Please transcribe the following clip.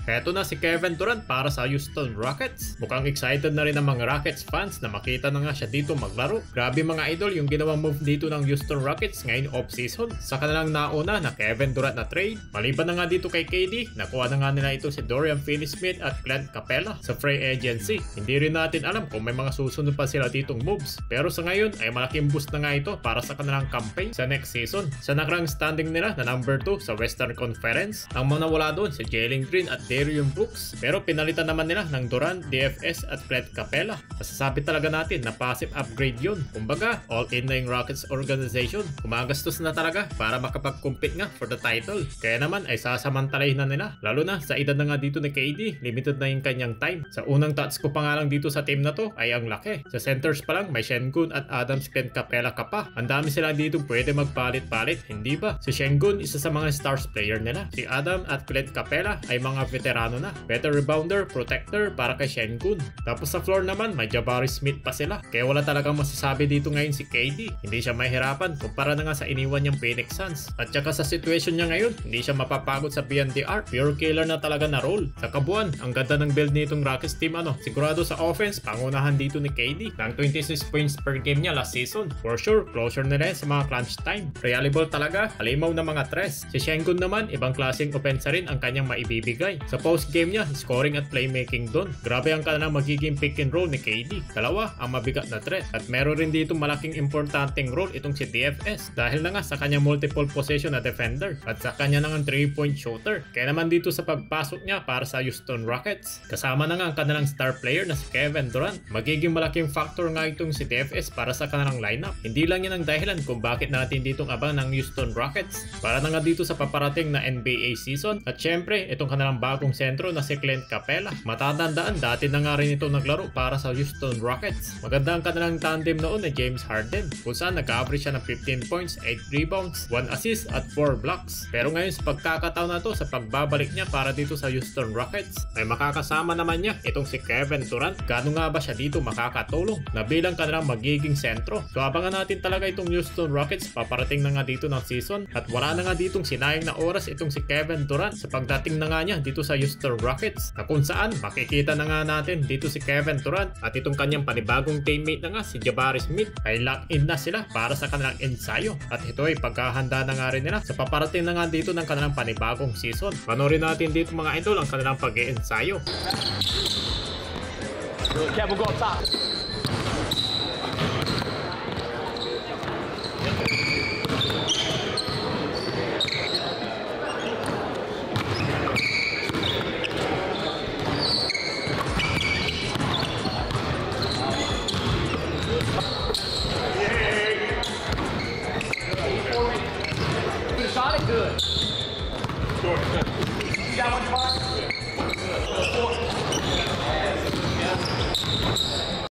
Heto na si Kevin Durant para sa Houston Rockets. Mukhang excited na rin ang mga Rockets fans na makita na nga siya dito maglaro. Grabe mga idol yung ginawang move dito ng Houston Rockets ngayon off-season. Sa kanilang nauna na Kevin Durant na trade. Maliban na nga dito kay KD, nakuha na nga nila ito si Dorian Finney-Smith at Clint Capella sa free agency. Hindi rin natin alam kung may mga susunod pa sila ditong moves. Pero sa ngayon ay malaking boost na nga ito para sa kanilang campaign sa next season. Sa nakarang standing nila na number 2 sa Western Conference, ang mga nawala doon si Jalen Green at Darion Brooks. Pero pinalitan naman nila ng Durant, DFS at Clint Capella. Masasabi talaga natin na passive upgrade yun. Kumbaga, all-in na yung Rockets organization. Kumagastos na talaga para makapag-compete nga for the title. Kaya naman ay sasamantalahin na nila. Lalo na sa edad na nga dito ni KD, limited na yung kanyang time. Sa unang touch ko pa nga lang dito sa team na to ay ang laki. Sa centers pa lang may Şengün at Adams, Clint Capella ka pa. Ang dami sila dito pwede magpalit-palit, hindi ba? Si Şengün isa sa mga stars player nila. Si Adam at Clint Capella ay mga veterano na. Better rebounder, protector para kay Şengün. Tapos sa floor naman may Jabari Smith pa sila. Kaya wala talagang masasabi dito ngayon si KD. Hindi siya mahirapan kumpara na nga sa iniwan niyang Phoenix Suns. At saka sa situation niya ngayon, hindi siya mapapagod sa BNDR. Pure killer na talaga na role. Sa kabuuan, ang ganda ng build nitong Rockets team sigurado sa offense, pangunahan dito ni KD. Ng 26 points per game niya last season. For sure, closer na rin sa mga crunch time. Reliable talaga, halimaw na mga tres. Si Şengün naman, ibang klaseng opensa rin ang kanyang maibibigay. Sa post game niya, scoring at playmaking doon. Grabe ang kanilang magiging pick and roll ni KD. Dalawa ang mabigat na threat. At meron rin dito malaking importanteng role itong si DFS. Dahil na nga sa kanyang multiple possession na defender. At sa kanya na nga 3-point shooter. Kaya naman dito sa pagpasok niya para sa Houston Rockets, kasama na nga ang kanilang star player na si Kevin Durant. Magiging malaking factor nga itong si DFS para sa kanilang lineup. Hindi lang yan ang dahilan kung bakit natin ditong abang ng Houston Rockets. Para na nga dito sa paparating na NBA season. At syempre, itong kanilang bagong sentro na si Clint Capella. Matatandaan, dati na nga rin ito naglaro para sa Houston Rockets. Maganda ang kanilang tandem noon ni James Harden, kung saan nag-average siya ng 15 points, 8 rebounds, 1 assist at 4 blocks. Pero ngayon sa pagkakataon na to sa pagbabalik niya para dito sa Houston Rockets, ay makakasama naman niya itong si Kevin Durant. Gaano nga ba siya dito makakatulong na bilang kanilang magiging sentro? So abangan natin talaga itong Houston Rockets. Paparating na nga dito ng season at wala na nga ditong sinayang na oras itong si Kevin Durant sa pagdating na nga niya dito sa Houston Rockets, na kung saan makikita na nga natin dito si Kevin Durant at itong kanyang panibagong teammate na nga si Jabari Smith ay lock-in na sila para sa kanilang ensayo. At ito ay pagkahanda na nga rin nila sa paparating na nga dito ng kanilang panibagong season. Panoorin natin dito mga idol ang kanilang pag-iensayo. Kevin, go up top. Shot it good. That one far.